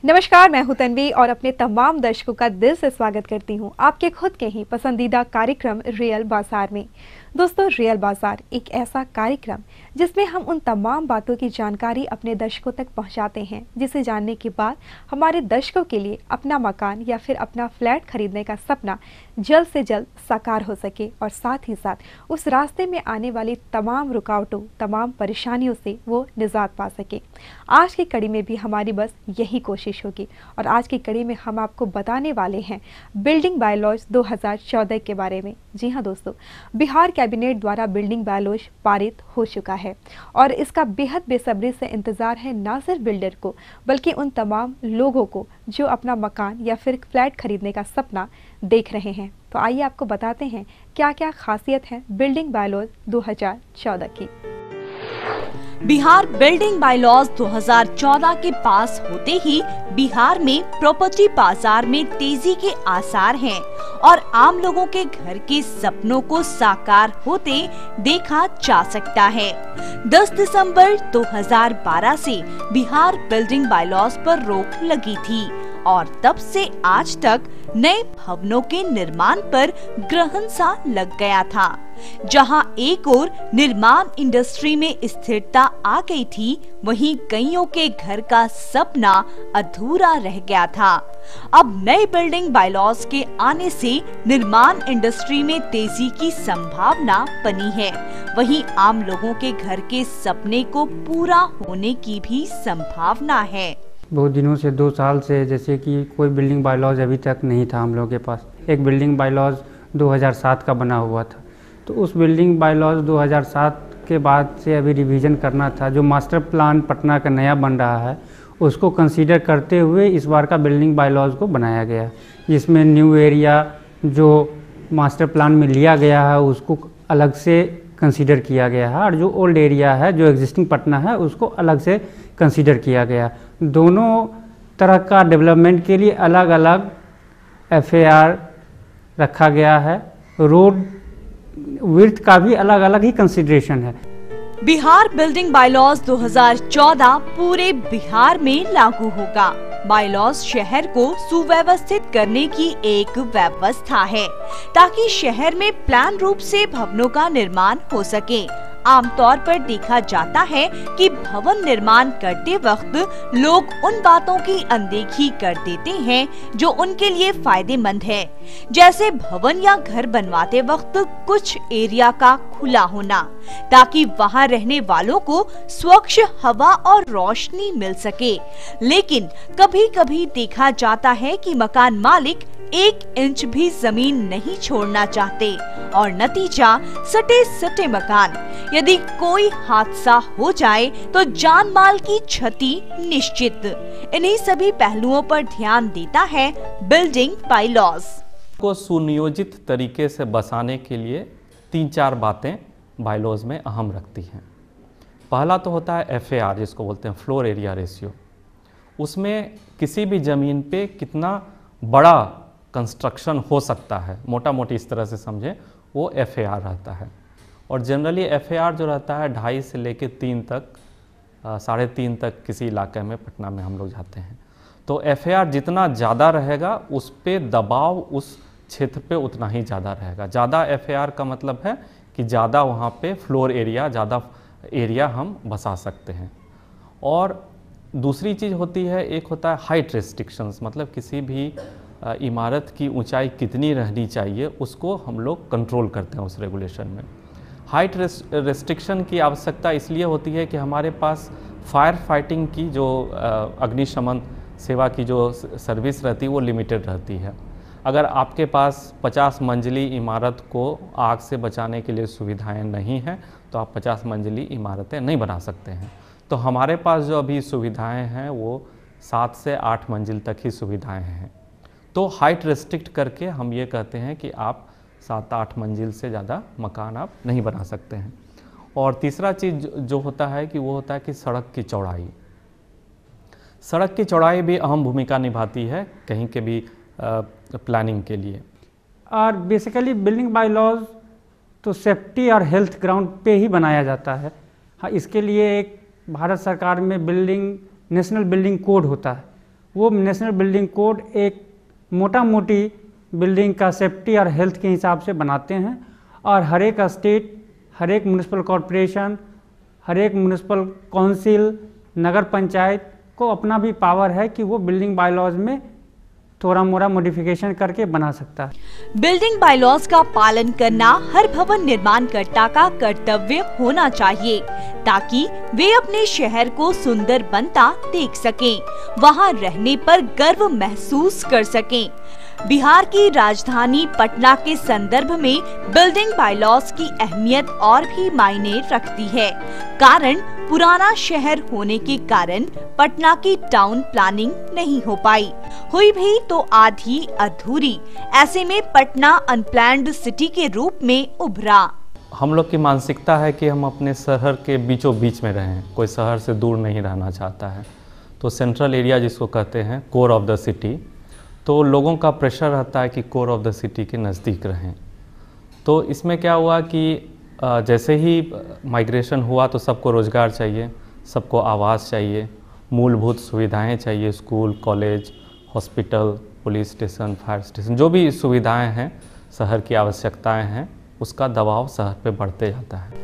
नमस्कार, मैं हूं तन्वी और अपने तमाम दर्शकों का दिल से स्वागत करती हूं आपके खुद के ही पसंदीदा कार्यक्रम रियल बाजार में। दोस्तों, रियल बाजार एक ऐसा कार्यक्रम जिसमें हम उन तमाम बातों की जानकारी अपने दर्शकों तक पहुंचाते हैं जिसे जानने के बाद हमारे दर्शकों के लिए अपना मकान या फिर अपना फ्लैट खरीदने का सपना जल्द से जल्द साकार हो सके और साथ ही साथ उस रास्ते में आने वाली तमाम रुकावटों, तमाम परेशानियों से वो निजात पा सके। आज की कड़ी में भी हमारी बस यही कोशिश होगी और आज की कड़ी में हम आपको बताने वाले हैं बिल्डिंग बायलॉज 2014 के बारे में। जी हाँ दोस्तों, बिहार कैबिनेट द्वारा बिल्डिंग बायलॉज पारित हो चुका है और इसका बेहद बेसब्री से इंतजार है ना सिर्फ बिल्डर को बल्कि उन तमाम लोगों को जो अपना मकान या फिर फ्लैट खरीदने का सपना देख रहे हैं। तो आइए आपको बताते हैं क्या क्या खासियत है बिल्डिंग बायलॉज 2014 की। बिहार बिल्डिंग बायलॉज 2014 के पास होते ही बिहार में प्रॉपर्टी बाजार में तेजी के आसार हैं और आम लोगों के घर के सपनों को साकार होते देखा जा सकता है। 10 दिसंबर 2012 से बिहार बिल्डिंग बायलॉज पर रोक लगी थी और तब से आज तक नए भवनों के निर्माण पर ग्रहण सा लग गया था। जहां एक ओर निर्माण इंडस्ट्री में स्थिरता आ गई थी, वहीं कईयों के घर का सपना अधूरा रह गया था। अब नए बिल्डिंग बायलॉज के आने से निर्माण इंडस्ट्री में तेजी की संभावना बनी है, वहीं आम लोगों के घर के सपने को पूरा होने की भी संभावना है। बहुत दिनों से 2 साल से जैसे कि कोई बिल्डिंग बायलॉज अभी तक नहीं था हम लोगों के पास। एक बिल्डिंग बायलॉज 2007 का बना हुआ था, तो उस बिल्डिंग बायलॉज 2007 के बाद से अभी रिवीजन करना था। जो मास्टर प्लान पटना का नया बन रहा है उसको कंसीडर करते हुए इस बार का बिल्डिंग बायलॉज को बनाया गया, जिसमें न्यू एरिया जो मास्टर प्लान में लिया गया है उसको अलग से कंसीडर किया गया है और जो ओल्ड एरिया है जो एग्जिस्टिंग पटना है उसको अलग से कंसीडर किया गया। दोनों तरह का डेवलपमेंट के लिए अलग अलग FAR रखा गया है। रोड विड्थ का भी अलग अलग ही कंसीडरेशन है। बिहार बिल्डिंग बायलॉज 2014 पूरे बिहार में लागू होगा। बायलॉज शहर को सुव्यवस्थित करने की एक व्यवस्था है ताकि शहर में प्लान रूप से भवनों का निर्माण हो सके। आमतौर पर देखा जाता है कि भवन निर्माण करते वक्त लोग उन बातों की अनदेखी कर देते हैं जो उनके लिए फायदेमंद है, जैसे भवन या घर बनवाते वक्त कुछ एरिया का खुला होना ताकि वहां रहने वालों को स्वच्छ हवा और रोशनी मिल सके। लेकिन कभी कभी देखा जाता है कि मकान मालिक 1 इंच भी जमीन नहीं छोड़ना चाहते और नतीजा सटे सटे मकान। यदि कोई हादसा हो जाए तो जान माल की क्षति निश्चित। इन्हीं सभी पहलुओं पर ध्यान देता है बिल्डिंग बायलॉज को सुनियोजित तरीके से बसाने के लिए 3-4 बातें बायलॉज में अहम रखती हैं। पहला तो होता है FAR, जिसको बोलते हैं फ्लोर एरिया रेशियो। उसमें किसी भी ज़मीन पे कितना बड़ा कंस्ट्रक्शन हो सकता है, मोटा मोटी इस तरह से समझें, वो FAR रहता है। और जनरली FAR जो रहता है 2.5 से लेके 3 तक, 3.5 तक किसी इलाके में, पटना में हम लोग जाते हैं। तो FAR जितना ज़्यादा रहेगा उस पे दबाव उस क्षेत्र पे उतना ही ज़्यादा रहेगा। ज़्यादा FAR का मतलब है कि ज़्यादा वहाँ पे फ्लोर एरिया, ज़्यादा एरिया हम बसा सकते हैं। और दूसरी चीज़ होती है, एक होता है हाइट रेस्ट्रिक्शंस, मतलब किसी भी इमारत की ऊंचाई कितनी रहनी चाहिए उसको हम लोग कंट्रोल करते हैं उस रेगुलेशन में। हाइट रेस्ट्रिक्शन की आवश्यकता इसलिए होती है कि हमारे पास फायर फाइटिंग की जो अग्निशमन सेवा की जो सर्विस रहती है वो लिमिटेड रहती है। अगर आपके पास 50 मंजिली इमारत को आग से बचाने के लिए सुविधाएं नहीं हैं तो आप 50 मंजिली इमारतें नहीं बना सकते हैं। तो हमारे पास जो अभी सुविधाएं हैं वो 7 से 8 मंजिल तक ही सुविधाएं हैं। तो हाइट रेस्ट्रिक्ट करके हम ये कहते हैं कि आप 7-8 मंजिल से ज़्यादा मकान आप नहीं बना सकते हैं। और तीसरा चीज़ जो होता है कि वो होता है कि सड़क की चौड़ाई। सड़क की चौड़ाई भी अहम भूमिका निभाती है कहीं के भी प्लानिंग के लिए। और बेसिकली बिल्डिंग बायलॉज तो सेफ्टी और हेल्थ ग्राउंड पे ही बनाया जाता है। हाँ, इसके लिए एक भारत सरकार में नेशनल बिल्डिंग कोड होता है, वो नेशनल बिल्डिंग कोड एक मोटा मोटी बिल्डिंग का सेफ्टी और हेल्थ के हिसाब से बनाते हैं, और हर एक स्टेट, हर एक म्यूनिसिपल कॉरपोरेशन, हर एक म्यूनिसिपल काउंसिल, नगर पंचायत को अपना भी पावर है कि वो बिल्डिंग बायलॉज में थोड़ा मोड़ा मॉडिफिकेशन करके बना सकता है। बिल्डिंग बायलॉज का पालन करना हर भवन निर्माणकर्ता का कर्तव्य होना चाहिए, ताकि वे अपने शहर को सुंदर बनता देख सकें, वहां रहने पर गर्व महसूस कर सकें। बिहार की राजधानी पटना के संदर्भ में बिल्डिंग बायलॉज की अहमियत और भी मायने रखती है। कारण पुराना शहर होने के कारण पटना की टाउन प्लानिंग नहीं हो पाई, हुई भी तो आधी अधूरी। ऐसे में पटना अनप्लान्ड सिटी के रूप में उभरा। हम लोग की मानसिकता है कि हम अपने शहर के बीचों बीच में रहें, कोई शहर से दूर नहीं रहना चाहता है। तो सेंट्रल एरिया जिसको कहते हैं कोर ऑफ द सिटी, तो लोगों का प्रेशर रहता है कि कोर ऑफ द सिटी के नज़दीक रहें। तो इसमें क्या हुआ कि जैसे ही माइग्रेशन हुआ तो सबको रोज़गार चाहिए, सबको आवास चाहिए, मूलभूत सुविधाएं चाहिए, school, college, hospital, police station, fire station, जो भी सुविधाएं हैं, शहर की आवश्यकताएं हैं, उसका दबाव शहर पे बढ़ते जाता है।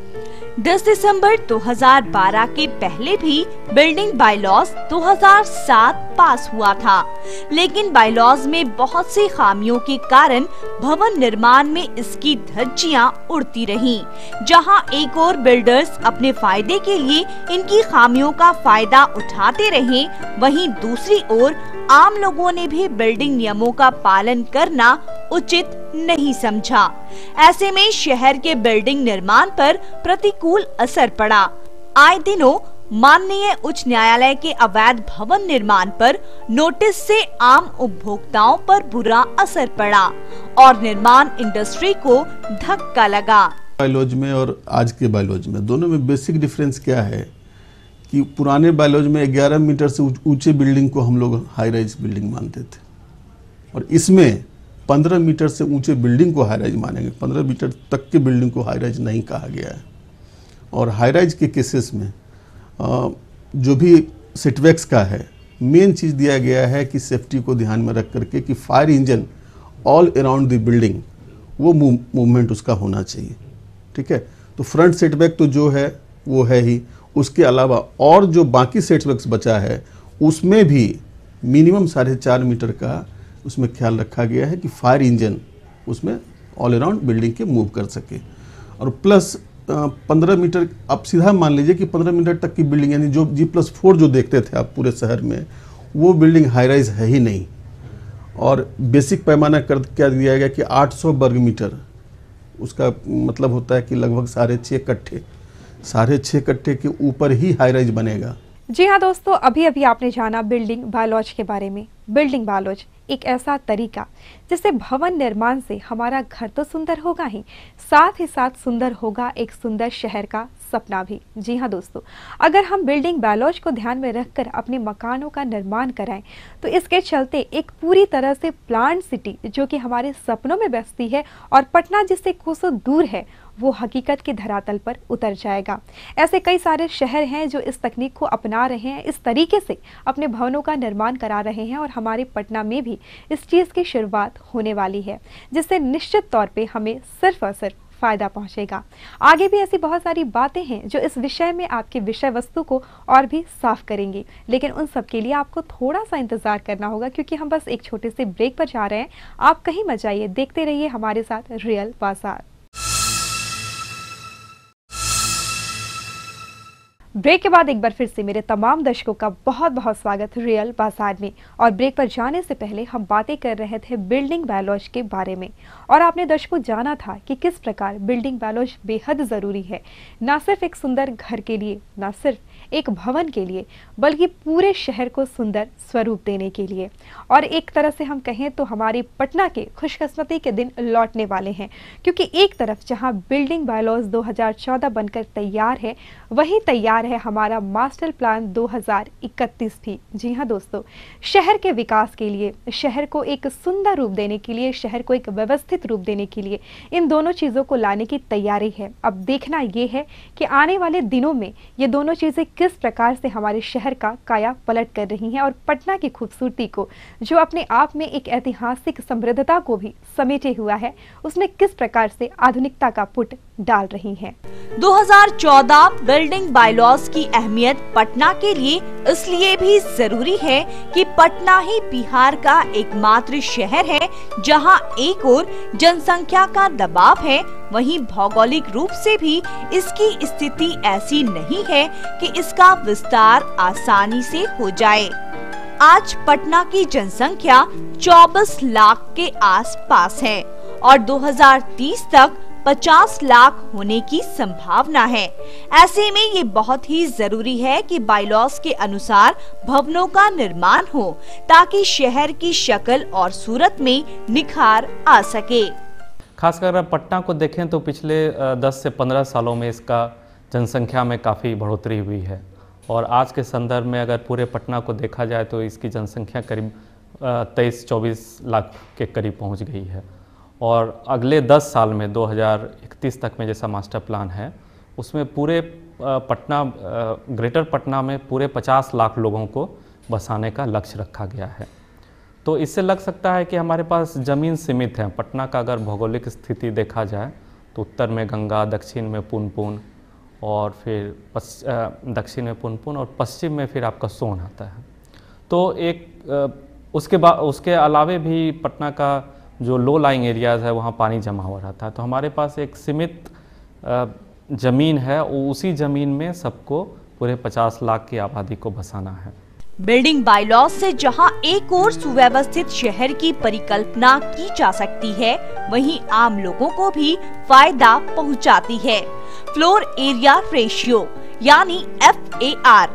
10 दिसंबर 2012 के पहले भी बिल्डिंग बायलॉज 2007 पास हुआ था, लेकिन बायलॉज में बहुत सी खामियों के कारण भवन निर्माण में इसकी धज्जियां उड़ती रहीं। जहां एक और बिल्डर्स अपने फायदे के लिए इनकी खामियों का फायदा उठाते रहे, वहीं दूसरी ओर आम लोगों ने भी बिल्डिंग नियमों का पालन करना उचित नहीं समझा। ऐसे में शहर के बिल्डिंग निर्माण पर प्रतिकूल असर पड़ा। आए दिनों माननीय उच्च न्यायालय के अवैध भवन निर्माण पर नोटिस से आम उपभोक्ताओं पर बुरा असर पड़ा और निर्माण इंडस्ट्री को धक्का लगा। बायलॉज में और आज के बायलॉज में दोनों में बेसिक डिफरेंस क्या है कि पुराने बायलॉज में 11 मीटर से ऊंचे बिल्डिंग को हम लोग हाई राइज बिल्डिंग मानते थे, और इसमें 15 मीटर से ऊंचे बिल्डिंग को हाई राइज मानेंगे। 15 मीटर तक के बिल्डिंग को हाई राइज नहीं कहा गया है। और हाई राइज के केसेस में जो भी सेटबैक्स का है, मेन चीज़ दिया गया है कि सेफ्टी को ध्यान में रख करके कि fire engine all around the building वो मूवमेंट उसका होना चाहिए। ठीक है, तो फ्रंट सेटबैक तो जो है वो है ही, उसके अलावा और जो बाकी सेटबैक्स बचा है उसमें भी मिनिमम 4.5 मीटर का उसमें ख्याल रखा गया है कि फायर इंजन उसमें ऑल अराउंड बिल्डिंग के मूव कर सके। और प्लस 15 मीटर, आप सीधा मान लीजिए कि 15 मीटर तक की बिल्डिंग, यानी जो G+4 जो देखते थे आप पूरे शहर में, वो बिल्डिंग हाई राइज है ही नहीं। और बेसिक पैमाना कर क्या दिया गया कि 800 वर्ग मीटर, उसका मतलब होता है कि लगभग 6.5 कट्ठे के ऊपर ही हाई राइज बनेगा। जी हाँ दोस्तों, अभी अभी आपने जाना बिल्डिंग बायलॉज के बारे में। बिल्डिंग बायलॉज एक ऐसा तरीका जिससे भवन निर्माण से हमारा घर तो सुंदर होगा ही, साथ ही साथ सुंदर होगा एक सुंदर शहर का सपना भी। जी हाँ दोस्तों, अगर हम बिल्डिंग बायलॉज को ध्यान में रखकर अपने मकानों का निर्माण कराएं तो इसके चलते एक पूरी तरह से प्लान्ड सिटी जो कि हमारे सपनों में बसती है और पटना जिससे कोसों दूर है, वो हकीकत के धरातल पर उतर जाएगा। ऐसे कई सारे शहर हैं जो इस तकनीक को अपना रहे हैं, इस तरीके से अपने भवनों का निर्माण करा रहे हैं, और हमारे पटना में भी इस चीज़ की शुरुआत होने वाली है, जिससे निश्चित तौर पे हमें सिर्फ और सिर्फ फायदा पहुंचेगा। आगे भी ऐसी बहुत सारी बातें हैं जो इस विषय में आपकी विषय वस्तु को और भी साफ करेंगी, लेकिन उन सब के लिए आपको थोड़ा सा इंतजार करना होगा, क्योंकि हम बस एक छोटे से ब्रेक पर जा रहे हैं। आप कहीं मत जाइए, देखते रहिए हमारे साथ रियल बाजार। ब्रेक के बाद एक बार फिर से मेरे तमाम दर्शकों का बहुत बहुत स्वागत रियल बाजार में। और ब्रेक पर जाने से पहले हम बातें कर रहे थे बिल्डिंग बायलॉज के बारे में, और आपने दर्शकों जाना था कि किस प्रकार बिल्डिंग बायलॉज बेहद ज़रूरी है, ना सिर्फ एक सुंदर घर के लिए, ना सिर्फ एक भवन के लिए, बल्कि पूरे शहर को सुंदर स्वरूप देने के लिए। और एक तरह से हम कहें तो हमारे पटना के खुशकिस्मती के दिन लौटने वाले हैं, क्योंकि एक तरफ जहां बिल्डिंग बायलॉज 2014 बनकर तैयार है, वहीं तैयार है हमारा मास्टर प्लान 2031 भी। जी हाँ दोस्तों, शहर के विकास के लिए, शहर को एक सुंदर रूप देने के लिए, शहर को एक व्यवस्थित रूप देने के लिए इन दोनों चीज़ों को लाने की तैयारी है। अब देखना ये है कि आने वाले दिनों में ये दोनों चीज़ें किस प्रकार से हमारे शहर का काया पलट कर रही हैं और पटना की खूबसूरती को, जो अपने आप में एक ऐतिहासिक समृद्धता को भी समेटे हुआ है, उसमें किस प्रकार से आधुनिकता का पुट डाल रही हैं। 2014 बिल्डिंग बायलॉज की अहमियत पटना के लिए इसलिए भी जरूरी है कि पटना ही बिहार का एकमात्र शहर है जहां एक ओर जनसंख्या का दबाव है, वहीं भौगोलिक रूप से भी इसकी स्थिति ऐसी नहीं है कि इसका विस्तार आसानी से हो जाए। आज पटना की जनसंख्या 24 लाख के आसपास है और 2030 तक 50 लाख होने की संभावना है। ऐसे में ये बहुत ही जरूरी है कि बायलॉज के अनुसार भवनों का निर्माण हो ताकि शहर की शक्ल और सूरत में निखार आ सके। खासकर अगर पटना को देखें तो पिछले 10 से 15 सालों में इसका जनसंख्या में काफ़ी बढ़ोतरी हुई है और आज के संदर्भ में अगर पूरे पटना को देखा जाए तो इसकी जनसंख्या करीब 23-24 लाख के करीब पहुंच गई है और अगले 10 साल में 2031 तक में जैसा मास्टर प्लान है उसमें पूरे पटना ग्रेटर पटना में पूरे 50 लाख लोगों को बसाने का लक्ष्य रखा गया है। तो इससे लग सकता है कि हमारे पास ज़मीन सीमित है। पटना का अगर भौगोलिक स्थिति देखा जाए तो उत्तर में गंगा, दक्षिण में पुनपुन और फिर दक्षिण में पुनपुन और पश्चिम में फिर आपका सोन आता है। तो एक उसके अलावे भी पटना का जो लो लाइंग एरियाज़ है वहाँ पानी जमा हो रहता है। तो हमारे पास एक सीमित ज़मीन है, उसी ज़मीन में सबको पूरे 50 लाख की आबादी को बसाना है। बिल्डिंग बायलॉज से जहां एक ओर सुव्यवस्थित शहर की परिकल्पना की जा सकती है, वहीं आम लोगों को भी फायदा पहुंचाती है। फ्लोर एरिया रेशियो यानी FAR,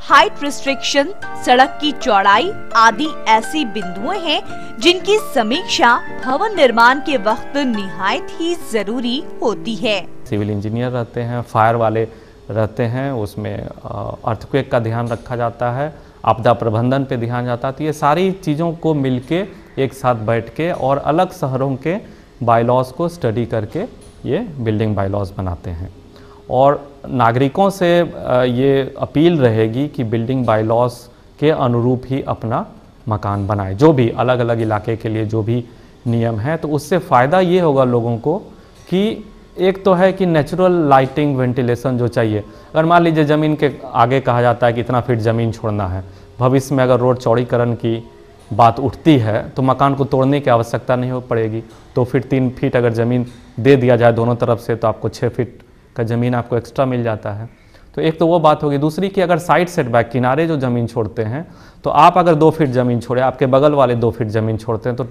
हाइट रिस्ट्रिक्शन, सड़क की चौड़ाई आदि ऐसी बिंदुएं हैं जिनकी समीक्षा भवन निर्माण के वक्त निहायत ही जरूरी होती है। सिविल इंजीनियर रहते हैं, फायर वाले रहते हैं, उसमें अर्थक्वेक का ध्यान रखा जाता है, आपदा प्रबंधन पे ध्यान जाता है। तो ये सारी चीज़ों को मिलके एक साथ बैठ के और अलग शहरों के बायलॉज को स्टडी करके ये बिल्डिंग बायलॉज बनाते हैं और नागरिकों से ये अपील रहेगी कि बिल्डिंग बायलॉज के अनुरूप ही अपना मकान बनाए। जो भी अलग अलग इलाके के लिए जो भी नियम है, तो उससे फ़ायदा ये होगा लोगों को कि एक तो है कि नेचुरल लाइटिंग, वेंटिलेशन जो चाहिए। अगर मान लीजिए ज़मीन के आगे कहा जाता है कि इतना फीट ज़मीन छोड़ना है, भविष्य में अगर रोड चौड़ीकरण की बात उठती है तो मकान को तोड़ने की आवश्यकता नहीं हो पड़ेगी। 2 फीट 3 फीट अगर ज़मीन दे दिया जाए दोनों तरफ से तो आपको 6 फीट का ज़मीन आपको एक्स्ट्रा मिल जाता है। तो एक तो वो बात होगी। दूसरी कि अगर साइड सेटबैक किनारे जो ज़मीन छोड़ते हैं तो आप अगर 2 फीट ज़मीन छोड़े, आपके बगल वाले 2 फीट ज़मीन छोड़ते हैं तो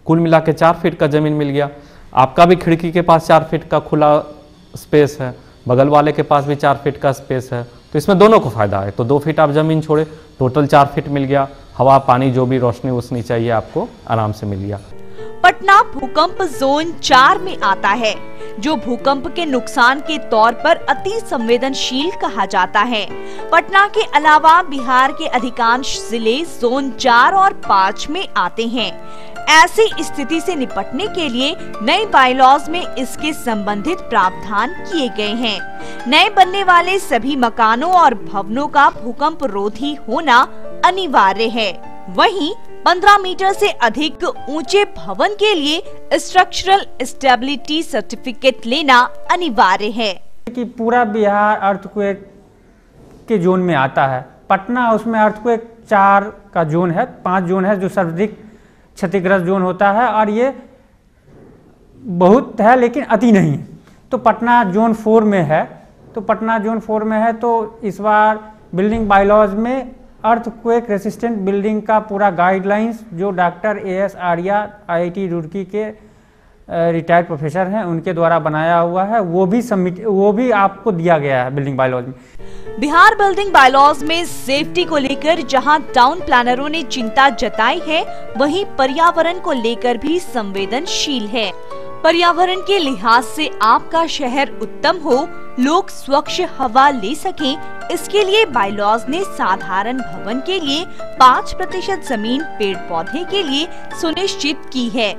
कुल मिला के 4 फीट का ज़मीन मिल गया। आपका भी खिड़की के पास 4 फीट का खुला स्पेस है, बगल वाले के पास भी 4 फीट का स्पेस है, तो इसमें दोनों को फ़ायदा है। तो 2 फीट आप ज़मीन छोड़े, टोटल 4 फीट मिल गया, हवा पानी जो भी रोशनी वोशनी चाहिए आपको आराम से मिल गया। पटना भूकंप जोन 4 में आता है, जो भूकंप के नुकसान के तौर पर अति संवेदनशील कहा जाता है। पटना के अलावा बिहार के अधिकांश जिले जोन 4 और 5 में आते हैं। ऐसी स्थिति से निपटने के लिए नए बायलॉज में इसके संबंधित प्रावधान किए गए हैं। नए बनने वाले सभी मकानों और भवनों का भूकंप रोधी होना अनिवार्य है। वहीं 15 मीटर से अधिक ऊंचे भवन के लिए स्ट्रक्चरल स्टेबिलिटी सर्टिफिकेट लेना अनिवार्य है। कि पूरा बिहार अर्थक्वेक के जोन में आता है। पटना उसमें अर्थक्वेक 4 का जोन है, 5 जोन है जो सर्वाधिक क्षतिग्रस्त जोन होता है और ये बहुत है लेकिन अति नहीं है। तो पटना जोन 4 में है, तो इस बार बिल्डिंग बायलॉज में अर्थक्वेक रेसिस्टेंट बिल्डिंग का पूरा गाइडलाइंस जो doctor AS Arya IIT Roorkee के रिटायर्ड प्रोफेसर हैं उनके द्वारा बनाया हुआ है, वो भी आपको दिया गया है बिल्डिंग बायलॉज में। बिहार बिल्डिंग बायलॉज में सेफ्टी को लेकर जहां टाउन प्लानरों ने चिंता जताई है, वहीं पर्यावरण को लेकर भी संवेदनशील है। पर्यावरण के लिहाज से आपका शहर उत्तम हो, लोग स्वच्छ हवा ले सकें, इसके लिए बायलॉज ने साधारण भवन के लिए 5% जमीन पेड़ पौधे के लिए सुनिश्चित की है।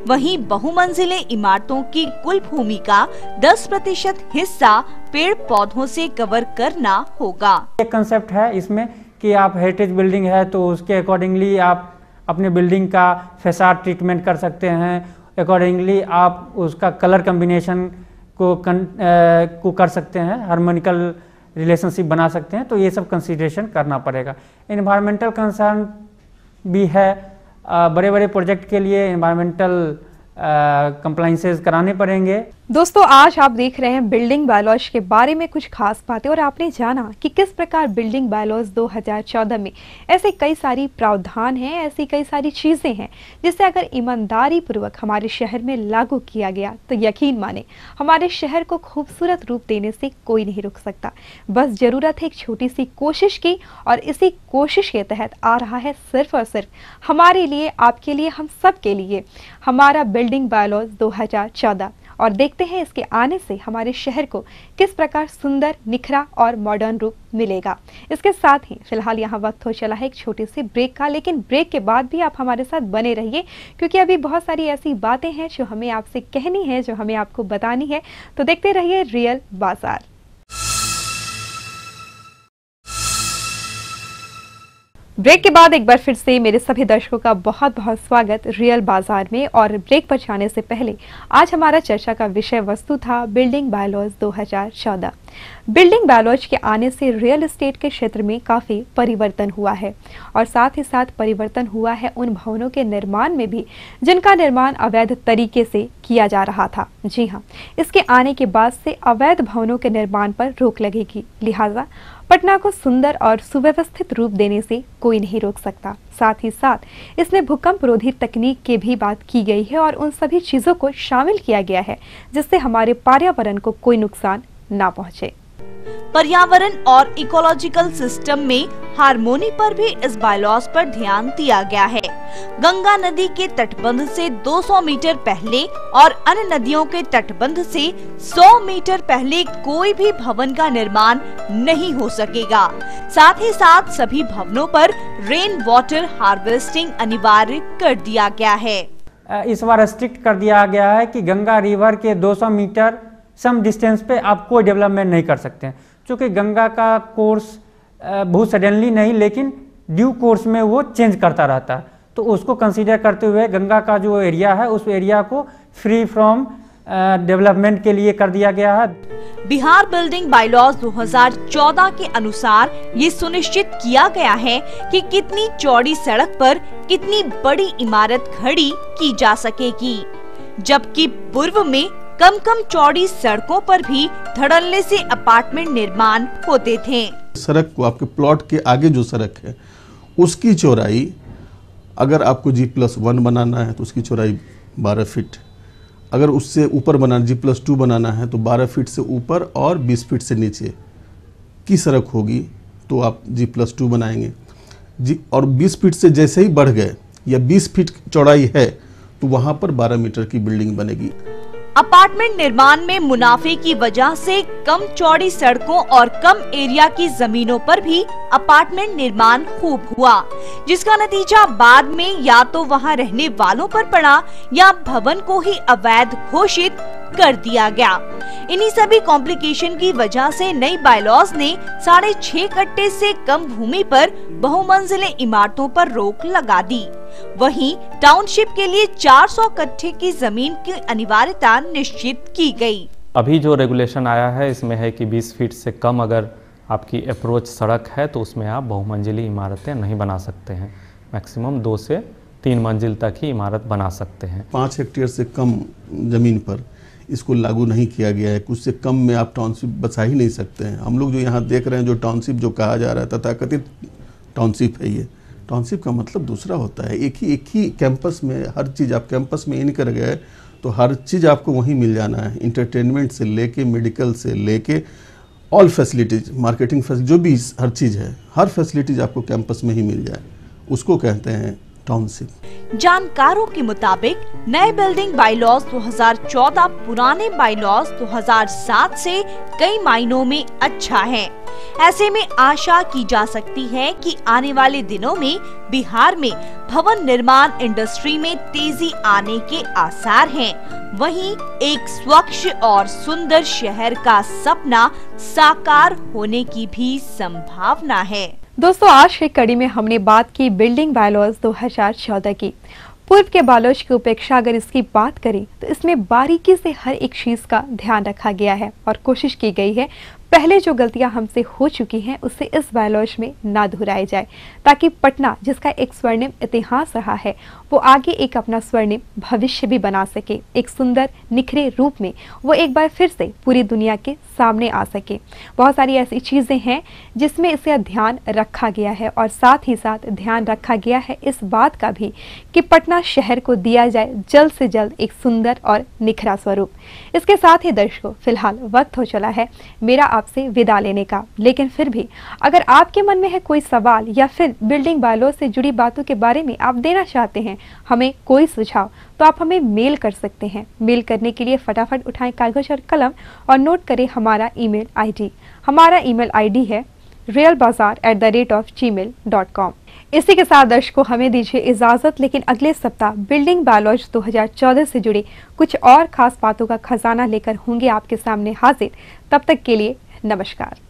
वहीं बहुमंजिले इमारतों की कुल भूमि का 10% हिस्सा पेड़ पौधों से कवर करना होगा। एक कंसेप्ट है इसमें कि आप हेरिटेज बिल्डिंग है तो उसके अकॉर्डिंगली आप अपने बिल्डिंग का फैसाड ट्रीटमेंट कर सकते हैं, अकॉर्डिंगली आप उसका कलर कम्बिनेशन को कर सकते हैं, हार्मोनिकल रिलेशनशिप बना सकते हैं। तो ये सब कंसीडरेशन करना पड़ेगा। एनवायरमेंटल कंसर्न भी है, बड़े बड़े प्रोजेक्ट के लिए एनवायरमेंटल कंप्लाइंसेस कराने पड़ेंगे। दोस्तों, आज आप देख रहे हैं बिल्डिंग बायलॉज के बारे में कुछ खास बातें, और आपने जाना कि किस प्रकार बिल्डिंग बायलॉज 2014 में ऐसे कई सारी प्रावधान हैं, ऐसी कई सारी चीजें हैं जिसे अगर ईमानदारी पूर्वक हमारे शहर में लागू किया गया तो यकीन माने हमारे शहर को खूबसूरत रूप देने से कोई नहीं रुक सकता। बस जरूरत है एक छोटी सी कोशिश की, और इसी कोशिश के तहत आ रहा है सिर्फ और सिर्फ हमारे लिए, आपके लिए, हम सब के लिए हमारा बिल्डिंग बायलॉज 2014। और देखते हैं इसके आने से हमारे शहर को किस प्रकार सुंदर, निखरा और मॉडर्न रूप मिलेगा। इसके साथ ही फिलहाल यहाँ वक्त हो चला है एक छोटे से ब्रेक का, लेकिन ब्रेक के बाद भी आप हमारे साथ बने रहिए, क्योंकि अभी बहुत सारी ऐसी बातें हैं जो हमें आपसे कहनी है, जो हमें आपको बतानी है। तो देखते रहिए रियल बाजार। ब्रेक के बाद एक बार फिर से मेरे सभी दर्शकों का बहुत बहुत स्वागत रियल बाजार में। और ब्रेक पर जाने से पहले आज हमारा चर्चा का विषय वस्तु था बिल्डिंग बायलॉज 2014। बिल्डिंग बायलॉज के आने से रियल एस्टेट के क्षेत्र में काफ़ी परिवर्तन हुआ है, और साथ ही साथ परिवर्तन हुआ है उन भवनों के निर्माण में भी जिनका निर्माण अवैध तरीके से किया जा रहा था। जी हाँ, इसके आने के बाद से अवैध भवनों के निर्माण पर रोक लगेगी। लिहाजा पटना को सुंदर और सुव्यवस्थित रूप देने से कोई नहीं रोक सकता। साथ ही साथ इसमें भूकंप रोधी तकनीक की भी बात की गई है, और उन सभी चीज़ों को शामिल किया गया है जिससे हमारे पर्यावरण को कोई नुकसान ना पहुंचे। पर्यावरण और इकोलॉजिकल सिस्टम में हार्मोनी पर भी इस बायलॉज पर ध्यान दिया गया है। गंगा नदी के तटबंध से 200 मीटर पहले और अन्य नदियों के तटबंध से 100 मीटर पहले कोई भी भवन का निर्माण नहीं हो सकेगा। साथ ही साथ सभी भवनों पर रेन वाटर हार्वेस्टिंग अनिवार्य कर दिया गया है। इस बार स्ट्रिक्ट कर दिया गया है कि गंगा रिवर के 200 मीटर सम डिस्टेंस पे आप कोई डेवलपमेंट नहीं कर सकते हैं, क्योंकि गंगा का कोर्स बहुत सडनली नहीं लेकिन ड्यू कोर्स में वो चेंज करता रहता है। तो उसको कंसीडर करते हुए गंगा का जो एरिया है उस एरिया को फ्री फ्रॉम डेवलपमेंट के लिए कर दिया गया है। बिहार बिल्डिंग बायलॉज 2014 के अनुसार ये सुनिश्चित किया गया है कि कितनी चौड़ी सड़क पर कितनी बड़ी इमारत खड़ी की जा सकेगी, जबकि पूर्व में कम चौड़ी सड़कों पर भी धड़ल्ले से अपार्टमेंट निर्माण होते थे। सड़क को आपके प्लॉट के आगे जो सड़क है उसकी चौड़ाई, अगर आपको G+1 बनाना है तो उसकी चौड़ाई 12 फीट, अगर उससे ऊपर बनाना G+2 बनाना है तो 12 फीट से ऊपर और 20 फीट से नीचे की सड़क होगी तो आप G+2 बनाएंगे। और 20 फीट से जैसे ही बढ़ गए या 20 फीट चौड़ाई है तो वहाँ पर 12 मीटर की बिल्डिंग बनेगी। अपार्टमेंट निर्माण में मुनाफे की वजह से कम चौड़ी सड़कों और कम एरिया की जमीनों पर भी अपार्टमेंट निर्माण खूब हुआ, जिसका नतीजा बाद में या तो वहां रहने वालों पर पड़ा या भवन को ही अवैध घोषित कर दिया गया। इन्हीं सभी कॉम्प्लिकेशन की वजह से नई बायलॉज ने 6.5 कट्टे से कम भूमि पर बहुमंजिले इमारतों पर रोक लगा दी। वहीं टाउनशिप के लिए 400 कट्टे की जमीन की अनिवार्यता निश्चित की गई। अभी जो रेगुलेशन आया है इसमें है कि 20 फीट से कम अगर आपकी अप्रोच सड़क है तो उसमें आप बहुमंजिली इमारतें नहीं बना सकते हैं। मैक्सिमम 2 से 3 मंजिल तक ही इमारत बना सकते हैं। 5 हेक्टेयर से कम जमीन पर इसको लागू नहीं किया गया है। कुछ से कम में आप टाउनशिप बसा ही नहीं सकते हैं। हम लोग जो यहाँ देख रहे हैं जो टाउनशिप जो कहा जा रहा है तथाकथित टाउनशिप है, ये टाउनशिप का मतलब दूसरा होता है। एक ही कैंपस में हर चीज़, आप कैंपस में इन कर गए तो हर चीज़ आपको वहीं मिल जाना है। इंटरटेनमेंट से लेके मेडिकल से लेके ऑल फैसिलिटीज़, मार्केटिंग फैसिलिटी, जो भी हर चीज़ है, हर फैसिलिटीज़ आपको कैंपस में ही मिल जाए, उसको कहते हैं टाउनशिप। जानकारों के मुताबिक नए बिल्डिंग बायलॉज 2014 पुराने बायलॉज 2007 से कई मायनों में अच्छा है। ऐसे में आशा की जा सकती है कि आने वाले दिनों में बिहार में भवन निर्माण इंडस्ट्री में तेजी आने के आसार हैं। वहीं एक स्वच्छ और सुंदर शहर का सपना साकार होने की भी संभावना है। दोस्तों, आज की कड़ी में हमने बात की बिल्डिंग बायलॉज 2014 की। पूर्व के बायलॉज की उपेक्षा अगर इसकी बात करें तो इसमें बारीकी से हर एक चीज का ध्यान रखा गया है और कोशिश की गई है पहले जो गलतियां हमसे हो चुकी हैं उससे इस बायलॉज में ना दोहराई जाए, ताकि पटना जिसका एक स्वर्णिम इतिहास रहा है वो आगे एक अपना स्वर्णिम भविष्य भी बना सके। एक सुंदर निखरे रूप में वो एक बार फिर से पूरी दुनिया के सामने आ सके। बहुत सारी ऐसी चीजें हैं जिसमें इसे ध्यान रखा गया है और साथ ही साथ ध्यान रखा गया है इस बात का भी कि पटना शहर को दिया जाए जल्द से जल्द एक सुंदर और निखरा स्वरूप। इसके साथ ही दर्शकों, फिलहाल वक्त हो चला है मेरा आपसे विदा लेने का, लेकिन फिर भी अगर आपके मन में है कोई सवाल या फिर बिल्डिंग बायलॉज से जुड़ी बातों के बारे में आप देना चाहते हैं हमें कोई सुझाव, तो आप हमें मेल कर सकते हैं। मेल करने के लिए फटाफट उठाएं कागज और कलम और नोट करें हमारा ईमेल आईडी। हमारा ईमेल आईडी है realbazaar@gmail.com। इसी के साथ दर्शकों हमें दीजिए इजाजत, लेकिन अगले सप्ताह बिल्डिंग बायलॉज 2014 से जुड़ी कुछ और खास बातों का खजाना लेकर होंगे आपके सामने हाजिर। तब तक के लिए नमस्कार।